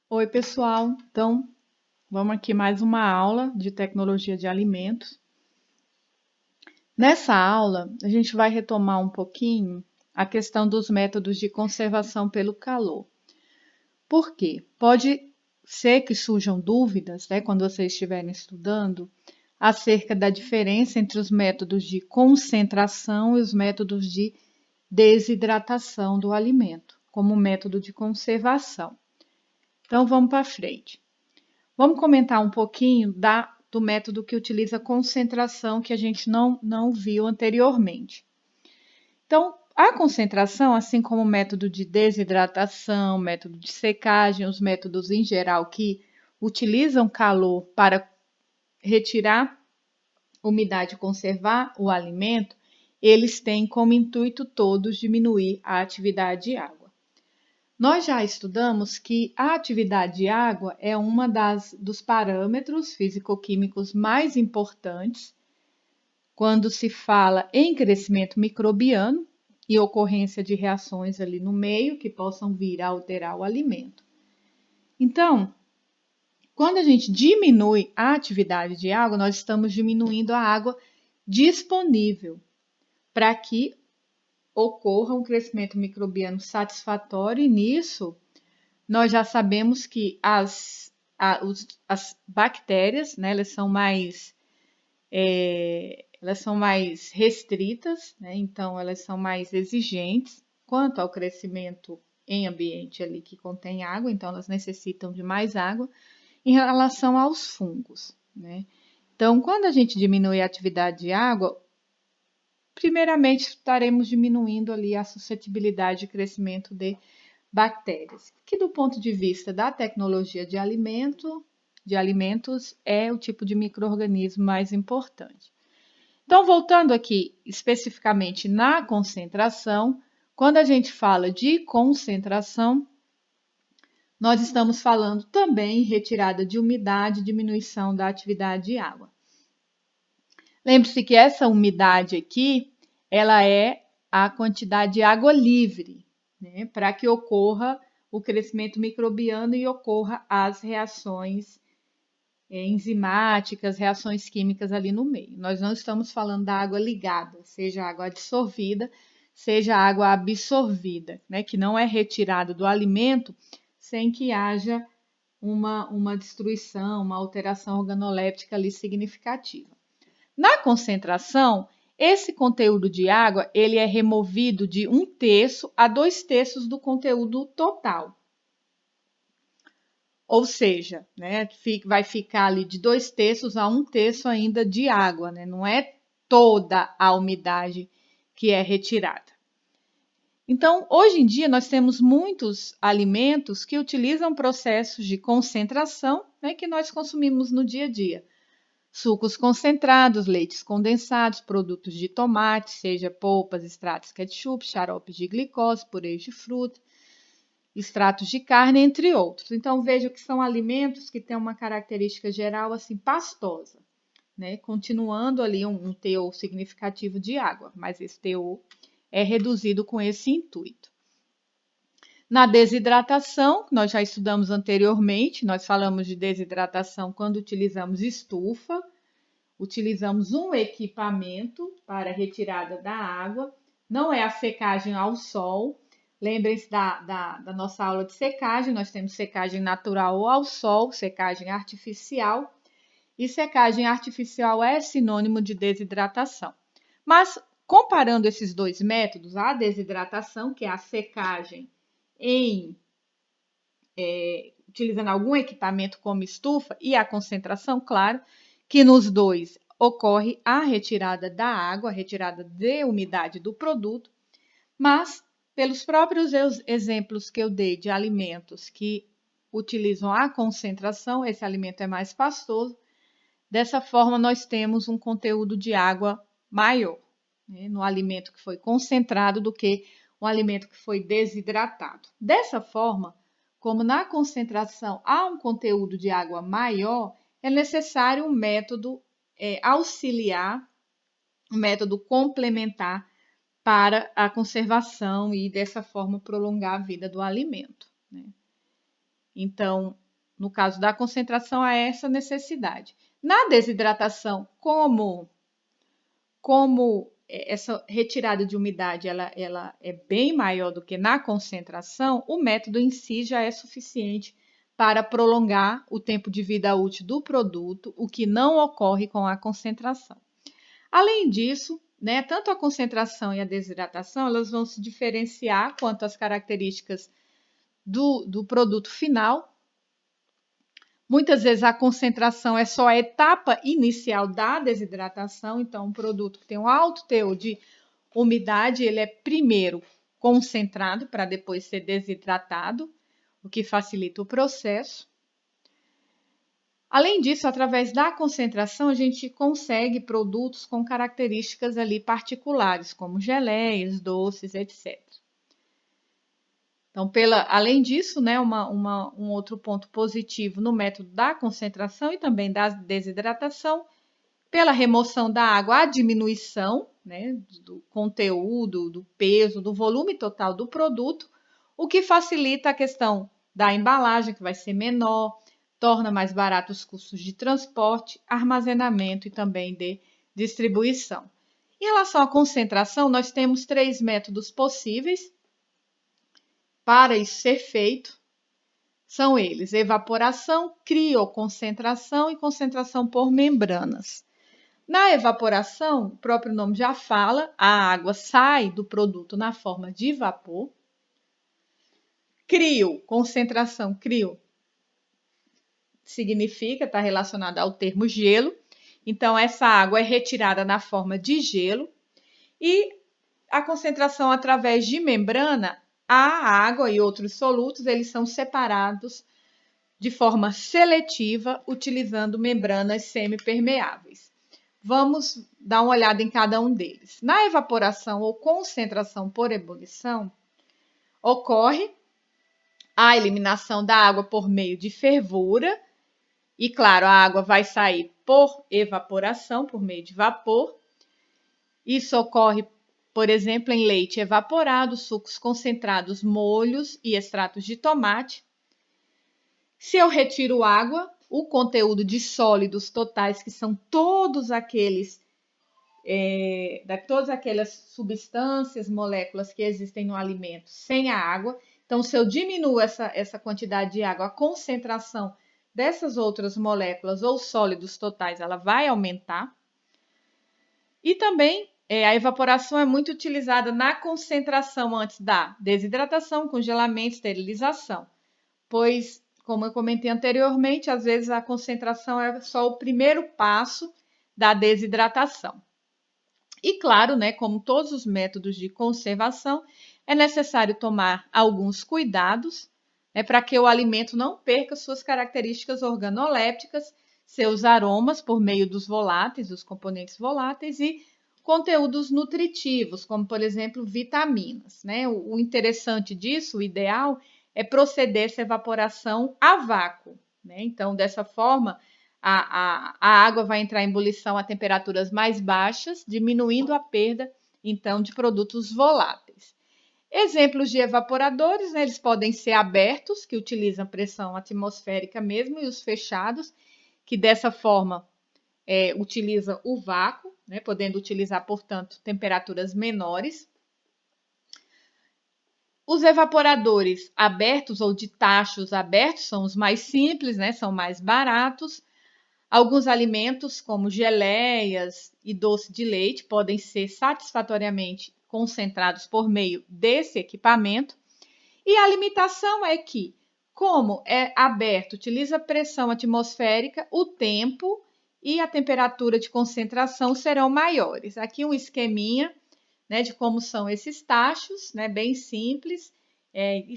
Oi, pessoal. Então, vamos aqui mais uma aula de tecnologia de alimentos. Nessa aula, a gente vai retomar um pouquinho a questão dos métodos de conservação pelo calor. Por quê? Pode ser que surjam dúvidas, né, quando vocês estiverem estudando, acerca da diferença entre os métodos de concentração e os métodos de desidratação do alimento, como método de conservação. Então, vamos para frente. Vamos comentar um pouquinho do método que utiliza concentração que a gente não viu anteriormente. Então, a concentração, assim como o método de desidratação, método de secagem, os métodos em geral que utilizam calor para retirar umidade e conservar o alimento, eles têm como intuito todos diminuir a atividade de água. Nós já estudamos que a atividade de água é uma dos parâmetros físico-químicos mais importantes quando se fala em crescimento microbiano e ocorrência de reações ali no meio que possam vir a alterar o alimento. Então, quando a gente diminui a atividade de água, nós estamos diminuindo a água disponível para que ocorra um crescimento microbiano satisfatório e nisso nós já sabemos que as bactérias, né, elas são mais restritas, né, então elas são mais exigentes quanto ao crescimento em ambiente ali que contém água, então elas necessitam de mais água em relação aos fungos, né? Então, quando a gente diminui a atividade de água, primeiramente estaremos diminuindo ali a suscetibilidade de crescimento de bactérias, que do ponto de vista da tecnologia de alimentos é o tipo de micro-organismo mais importante. Então, voltando aqui especificamente na concentração, quando a gente fala de concentração, nós estamos falando também em retirada de umidade, diminuição da atividade de água. Lembre-se que essa umidade aqui, ela é a quantidade de água livre, né, para que ocorra o crescimento microbiano e ocorra as reações enzimáticas, reações químicas ali no meio. Nós não estamos falando da água ligada, seja água dissolvida, seja água absorvida, né, que não é retirada do alimento sem que haja uma destruição, uma alteração organoléptica ali significativa. Na concentração, esse conteúdo de água ele é removido de 1/3 a 2/3 do conteúdo total. Ou seja, né, vai ficar ali de 2/3 a 1/3 ainda de água, né? Não é toda a umidade que é retirada. Então, hoje em dia, nós temos muitos alimentos que utilizam processos de concentração, né, que nós consumimos no dia a dia. Sucos concentrados, leites condensados, produtos de tomate, seja polpas, extratos, ketchup, xaropes de glicose, purês de fruta, extratos de carne, entre outros. Então, veja que são alimentos que têm uma característica geral assim pastosa, né? Continuando ali um teor significativo de água, mas esse teor é reduzido com esse intuito. Na desidratação, nós já estudamos anteriormente, nós falamos de desidratação quando utilizamos estufa, utilizamos um equipamento para retirada da água, não é a secagem ao sol. Lembrem-se da nossa aula de secagem, nós temos secagem natural ou ao sol, secagem artificial, e secagem artificial é sinônimo de desidratação. Mas, comparando esses dois métodos, a desidratação, que é a secagem utilizando algum equipamento como estufa, e a concentração, claro, que nos dois ocorre a retirada da água, a retirada de umidade do produto, mas pelos próprios exemplos que eu dei de alimentos que utilizam a concentração, esse alimento é mais pastoso, dessa forma nós temos um conteúdo de água maior, né, no alimento que foi concentrado do que um alimento que foi desidratado. Dessa forma, como na concentração há um conteúdo de água maior, é necessário um método auxiliar, um método complementar para a conservação e dessa forma prolongar a vida do alimento, né? Então, no caso da concentração, há essa necessidade. Na desidratação, como essa retirada de umidade ela é bem maior do que na concentração, o método em si já é suficiente para prolongar o tempo de vida útil do produto, o que não ocorre com a concentração. Além disso, né, tanto a concentração e a desidratação elas vão se diferenciar quanto às características do produto final. Muitas vezes a concentração é só a etapa inicial da desidratação, então um produto que tem um alto teor de umidade, ele é primeiro concentrado para depois ser desidratado, o que facilita o processo. Além disso, através da concentração, a gente consegue produtos com características ali particulares, como geleias, doces, etc. Então, além disso, né, um outro ponto positivo no método da concentração e também da desidratação, pela remoção da água, a diminuição, né, do conteúdo, do peso, do volume total do produto, o que facilita a questão da embalagem, que vai ser menor, torna mais barato os custos de transporte, armazenamento e também de distribuição. Em relação à concentração, nós temos 3 métodos possíveis para isso ser feito. São eles: evaporação, crioconcentração e concentração por membranas. Na evaporação, o próprio nome já fala, a água sai do produto na forma de vapor. Concentração, significa, está relacionada ao termo gelo. Então, essa água é retirada na forma de gelo. E a concentração através de membrana, a água e outros solutos, eles são separados de forma seletiva, utilizando membranas semipermeáveis. Vamos dar uma olhada em cada um deles. Na evaporação ou concentração por ebulição, ocorre a eliminação da água por meio de fervura. E, claro, a água vai sair por evaporação, por meio de vapor. Isso ocorre, por exemplo, em leite evaporado, sucos concentrados, molhos e extratos de tomate. Se eu retiro água, o conteúdo de sólidos totais, que são todas aquelas substâncias, moléculas que existem no alimento sem a água. Então, se eu diminuo essa quantidade de água, a concentração dessas outras moléculas ou sólidos totais, ela vai aumentar. E também a evaporação é muito utilizada na concentração antes da desidratação, congelamento, esterilização, pois, como eu comentei anteriormente, às vezes a concentração é só o primeiro passo da desidratação. E claro, né, como todos os métodos de conservação, é necessário tomar alguns cuidados, né, para que o alimento não perca suas características organolépticas, seus aromas por meio dos voláteis, dos componentes voláteis e conteúdos nutritivos, como por exemplo vitaminas, né? O interessante disso, o ideal, é proceder essa evaporação a vácuo, né? Então, dessa forma, a água vai entrar em ebulição a temperaturas mais baixas, diminuindo a perda, então, de produtos voláteis. Exemplos de evaporadores, né, eles podem ser abertos, que utilizam pressão atmosférica mesmo, e os fechados, que dessa forma utilizam o vácuo, né, podendo utilizar, portanto, temperaturas menores. Os evaporadores abertos ou de tachos abertos são os mais simples, né, são mais baratos. Alguns alimentos, como geleias e doce de leite, podem ser satisfatoriamente concentrados por meio desse equipamento. E a limitação é que, como é aberto, utiliza pressão atmosférica, o tempo e a temperatura de concentração serão maiores. Aqui um esqueminha, né, de como são esses tachos, né, bem simples, e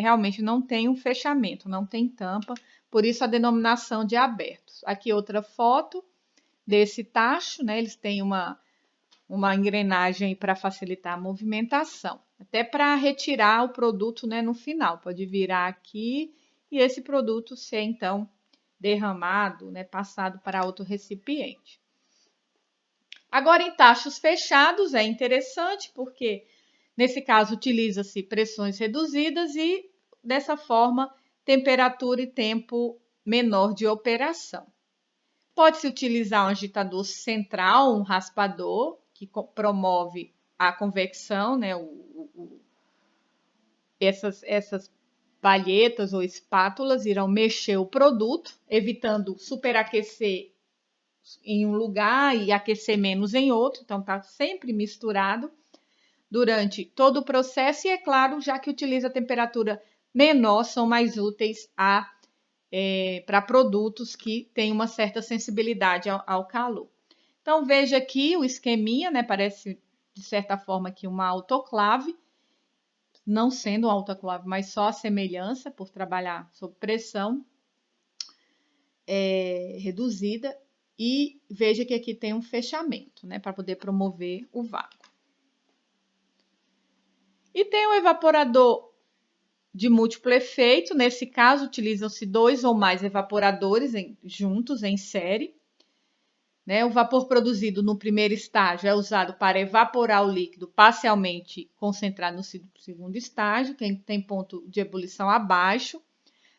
realmente não tem um fechamento, não tem tampa, por isso a denominação de abertos. Aqui outra foto desse tacho, né, eles têm uma engrenagem para facilitar a movimentação, até para retirar o produto, né, no final. Pode virar aqui e esse produto ser, então, derramado, né, passado para outro recipiente. Agora, em tachos fechados, é interessante porque, nesse caso, utiliza-se pressões reduzidas e, dessa forma, temperatura e tempo menor de operação. Pode-se utilizar um agitador central, um raspador, que promove a convecção, né? Essas palhetas ou espátulas irão mexer o produto, evitando superaquecer em um lugar e aquecer menos em outro. Então, está sempre misturado durante todo o processo. E, é claro, já que utiliza temperatura menor, são mais úteis para produtos que têm uma certa sensibilidade ao calor. Então, veja aqui o esqueminha, né? Parece, de certa forma, aqui uma autoclave, não sendo um autoclave, mas só a semelhança, por trabalhar sob pressão reduzida. E veja que aqui tem um fechamento, né? Para poder promover o vácuo. E tem o evaporador de múltiplo efeito. Nesse caso, utilizam-se 2 ou mais evaporadores juntos em série. Né? O vapor produzido no primeiro estágio é usado para evaporar o líquido parcialmente concentrado no segundo estágio, que tem ponto de ebulição abaixo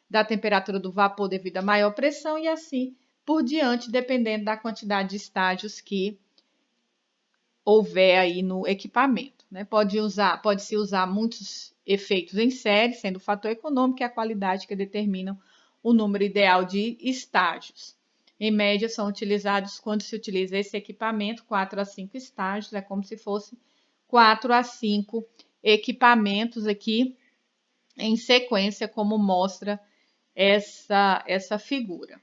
da temperatura do vapor devido à maior pressão, e assim por diante, dependendo da quantidade de estágios que houver aí no equipamento. Né? Pode-se usar muitos efeitos em série, sendo o fator econômico e a qualidade que determinam o número ideal de estágios. Em média, são utilizados, quando se utiliza esse equipamento, 4 a 5 estágios, é como se fosse 4 a 5 equipamentos aqui em sequência, como mostra essa figura.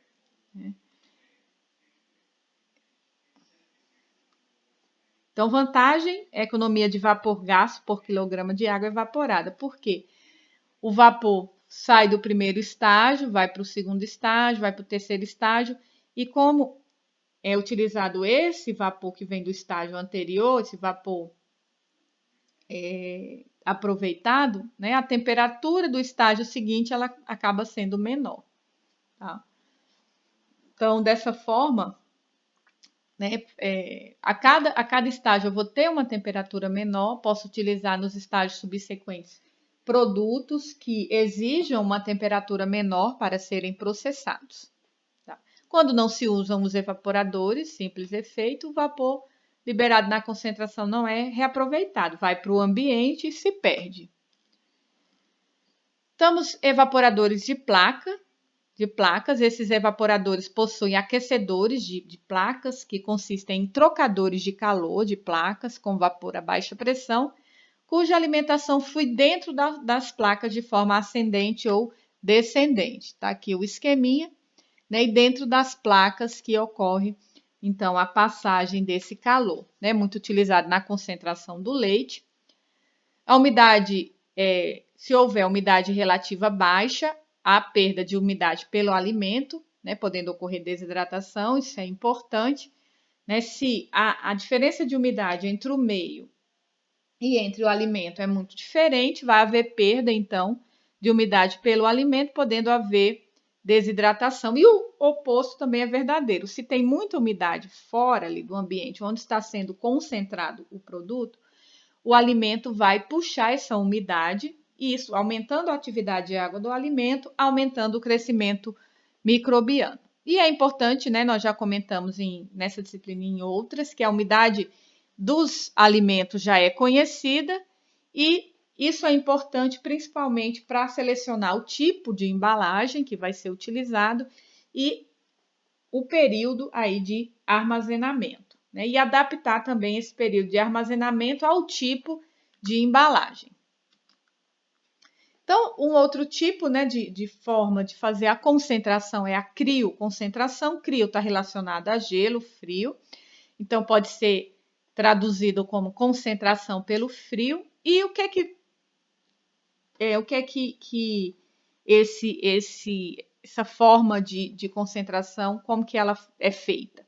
Então, vantagem é economia de vapor gasto por quilograma de água evaporada. Por quê? O vapor sai do primeiro estágio, vai para o segundo estágio, vai para o terceiro estágio, e como é utilizado esse vapor que vem do estágio anterior, esse vapor aproveitado, né, a temperatura do estágio seguinte ela acaba sendo menor. Tá? Então, dessa forma, né, a cada estágio eu vou ter uma temperatura menor, posso utilizar nos estágios subsequentes produtos que exijam uma temperatura menor para serem processados. Tá? Quando não se usam os evaporadores, simples efeito, o vapor liberado na concentração não é reaproveitado, vai para o ambiente e se perde. Temos evaporadores de placas. Esses evaporadores possuem aquecedores de placas, que consistem em trocadores de calor de placas com vapor a baixa pressão, cuja alimentação flui dentro das placas de forma ascendente ou descendente. Está aqui o esqueminha, né? E dentro das placas que ocorre, então, a passagem desse calor, né? Muito utilizado na concentração do leite. A umidade, se houver umidade relativa baixa, há perda de umidade pelo alimento, né? Podendo ocorrer desidratação, isso é importante. Né? Se a diferença de umidade entre o meio e entre o alimento é muito diferente, vai haver perda, então, de umidade pelo alimento, podendo haver desidratação. E o oposto também é verdadeiro. Se tem muita umidade fora ali do ambiente onde está sendo concentrado o produto, o alimento vai puxar essa umidade, e isso aumentando a atividade de água do alimento, aumentando o crescimento microbiano. E é importante, né, nós já comentamos nessa disciplina e em outras, que a umidade dos alimentos já é conhecida, e isso é importante principalmente para selecionar o tipo de embalagem que vai ser utilizado e o período aí de armazenamento, né? E adaptar também esse período de armazenamento ao tipo de embalagem. Então, um outro tipo, né, de forma de fazer a concentração é a crioconcentração. Crio está relacionado a gelo, frio. Então, pode ser traduzido como concentração pelo frio. E o que é que essa forma de concentração, como que ela é feita?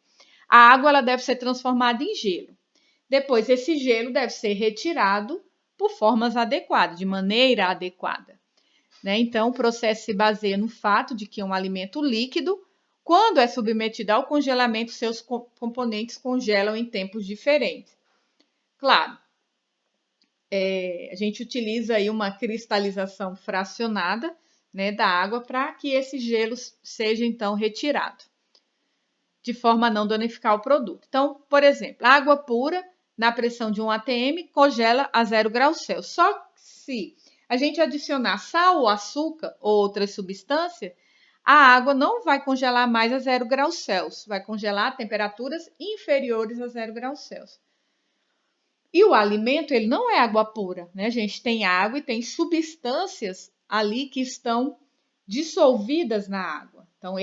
A água ela deve ser transformada em gelo. Depois, esse gelo deve ser retirado por formas adequadas, de maneira adequada. Né? Então, o processo se baseia no fato de que um alimento líquido, quando é submetido ao congelamento, seus componentes congelam em tempos diferentes. Claro, a gente utiliza aí uma cristalização fracionada, né, da água para que esse gelo seja então retirado, de forma a não danificar o produto. Então, por exemplo, água pura na pressão de 1 atm congela a 0 graus Celsius. Só se a gente adicionar sal ou açúcar ou outras substâncias, a água não vai congelar mais a 0 graus Celsius, vai congelar a temperaturas inferiores a 0 graus Celsius. E o alimento, ele não é água pura, né? A gente tem água e tem substâncias ali que estão dissolvidas na água. Então,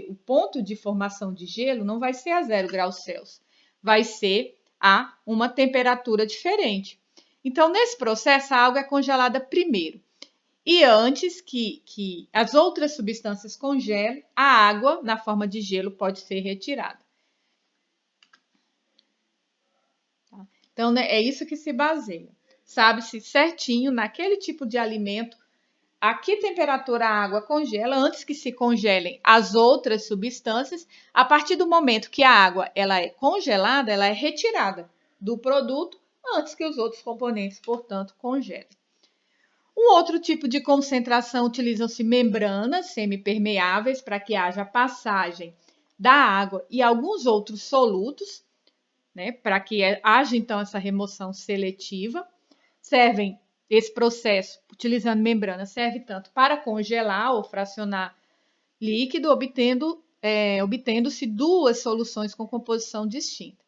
o ponto de formação de gelo não vai ser a 0 graus Celsius, vai ser a uma temperatura diferente. Então, nesse processo, a água é congelada primeiro. E antes que as outras substâncias congelem, a água, na forma de gelo, pode ser retirada. Tá? Então, né, é isso que se baseia. Sabe-se certinho, naquele tipo de alimento, a que temperatura a água congela, antes que se congelem as outras substâncias. A partir do momento que a água ela é congelada, ela é retirada do produto, antes que os outros componentes, portanto, congelem. Um outro tipo de concentração, utilizam-se membranas semipermeáveis para que haja passagem da água e alguns outros solutos, né, para que haja então essa remoção seletiva. Esse processo, utilizando membrana, serve tanto para congelar ou fracionar líquido, obtendo-se duas soluções com composição distinta.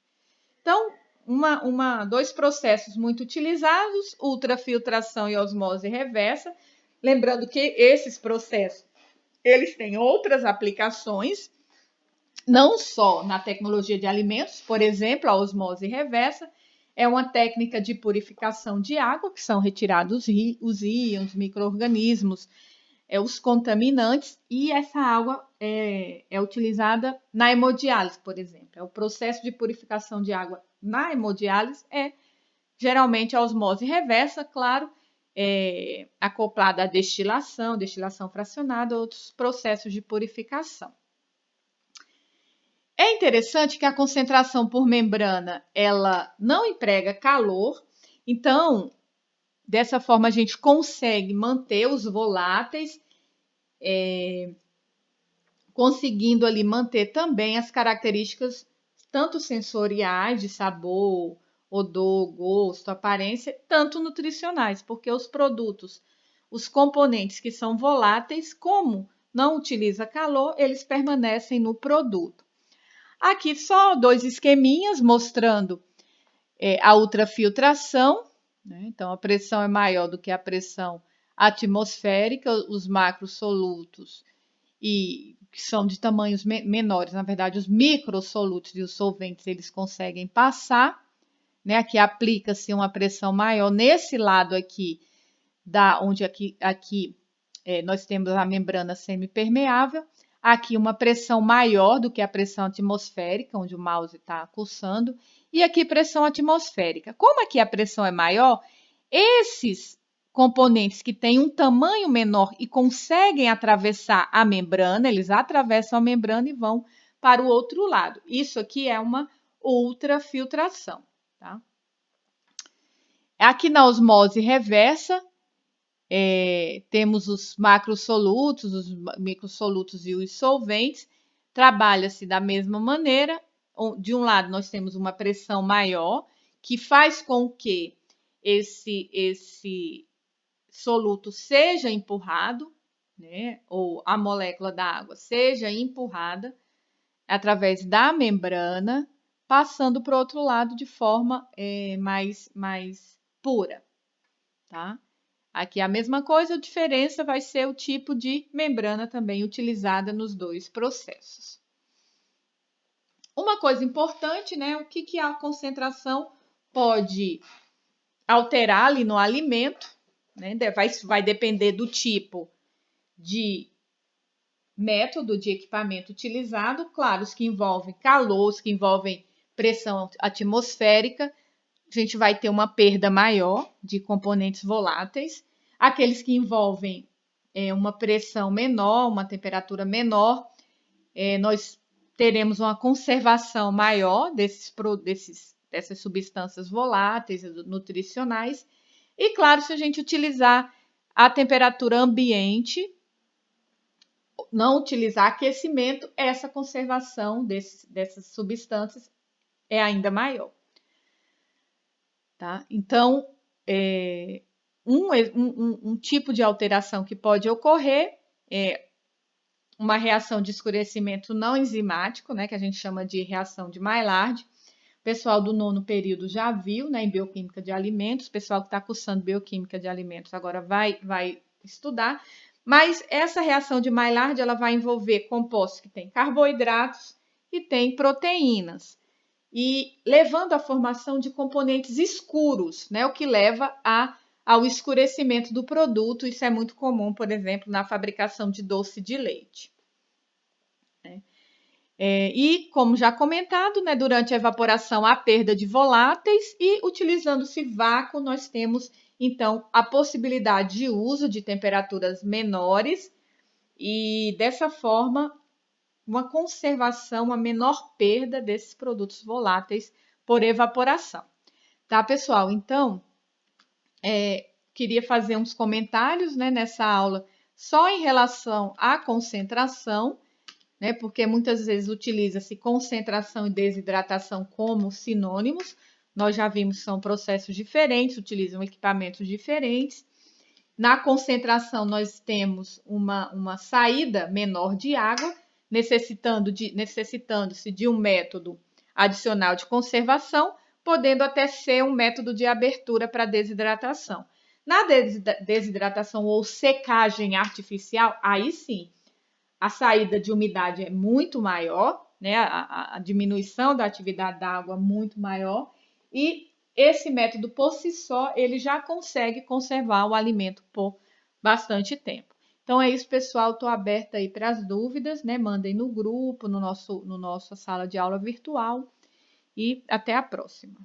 Então, dois processos muito utilizados, ultrafiltração e osmose reversa. Lembrando que esses processos, eles têm outras aplicações, não só na tecnologia de alimentos, por exemplo, a osmose reversa é uma técnica de purificação de água, que são retirados os íons, micro-organismos, os contaminantes, e essa água é utilizada na hemodiálise, por exemplo. O processo de purificação de água na hemodiálise é geralmente a osmose reversa, claro, acoplada à destilação fracionada, outros processos de purificação. É interessante que a concentração por membrana, ela não emprega calor, então, dessa forma, a gente consegue manter os voláteis, conseguindo ali manter também as características tanto sensoriais, de sabor, odor, gosto, aparência, tanto nutricionais, porque os produtos, os componentes que são voláteis, como não utiliza calor, eles permanecem no produto. Aqui só dois esqueminhas mostrando a ultrafiltração, né? Então a pressão é maior do que a pressão atmosférica, os macrosolutos e que são de tamanhos menores, na verdade os microsolutos e os solventes eles conseguem passar, né? Aqui aplica-se uma pressão maior nesse lado aqui, onde nós temos a membrana semipermeável. Aqui uma pressão maior do que a pressão atmosférica, onde o mouse está cursando, e aqui pressão atmosférica. Como aqui a pressão é maior, esses componentes que têm um tamanho menor e conseguem atravessar a membrana, eles atravessam a membrana e vão para o outro lado. Isso aqui é uma ultrafiltração, tá? Aqui na osmose reversa, temos os macrosolutos, os microsolutos e os solventes. Trabalha-se da mesma maneira. De um lado, nós temos uma pressão maior, que faz com que esse soluto seja empurrado, né? Ou a molécula da água seja empurrada através da membrana, passando para o outro lado de forma mais pura, tá? Aqui a mesma coisa, a diferença vai ser o tipo de membrana também utilizada nos dois processos. Uma coisa importante, né? O que a concentração pode alterar ali no alimento, né? Vai depender do tipo de método de equipamento utilizado. Claro, os que envolvem calor, os que envolvem pressão atmosférica, a gente vai ter uma perda maior de componentes voláteis. Aqueles que envolvem uma pressão menor, uma temperatura menor, nós teremos uma conservação maior dessas substâncias voláteis, nutricionais. E, claro, se a gente utilizar a temperatura ambiente, não utilizar aquecimento, essa conservação dessas substâncias é ainda maior. Tá? Então, um tipo de alteração que pode ocorrer é uma reação de escurecimento não enzimático, né, que a gente chama de reação de Maillard. O pessoal do 9º período já viu, né, em bioquímica de alimentos. O pessoal que está cursando bioquímica de alimentos agora vai estudar. Mas essa reação de Maillard ela vai envolver compostos que têm carboidratos e têm proteínas, e levando à formação de componentes escuros, né, o que leva ao escurecimento do produto. Isso é muito comum, por exemplo, na fabricação de doce de leite. E, como já comentado, né, durante a evaporação há perda de voláteis e, utilizando-se vácuo, nós temos, então, a possibilidade de uso de temperaturas menores e, dessa forma, uma conservação, uma menor perda desses produtos voláteis por evaporação. Tá, pessoal? Então, queria fazer uns comentários, né, nessa aula só em relação à concentração, né, porque muitas vezes utiliza-se concentração e desidratação como sinônimos. Nós já vimos que são processos diferentes, utilizam equipamentos diferentes. Na concentração, nós temos uma saída menor de água, necessitando-se de um método adicional de conservação, podendo até ser um método de abertura para desidratação. Na desidratação ou secagem artificial, aí sim, a saída de umidade é muito maior, né? A diminuição da atividade da água é muito maior, e esse método por si só, ele já consegue conservar o alimento por bastante tempo. Então é isso, pessoal. Estou aberta aí para as dúvidas, né? Mandem no grupo, no nossa sala de aula virtual, e até a próxima.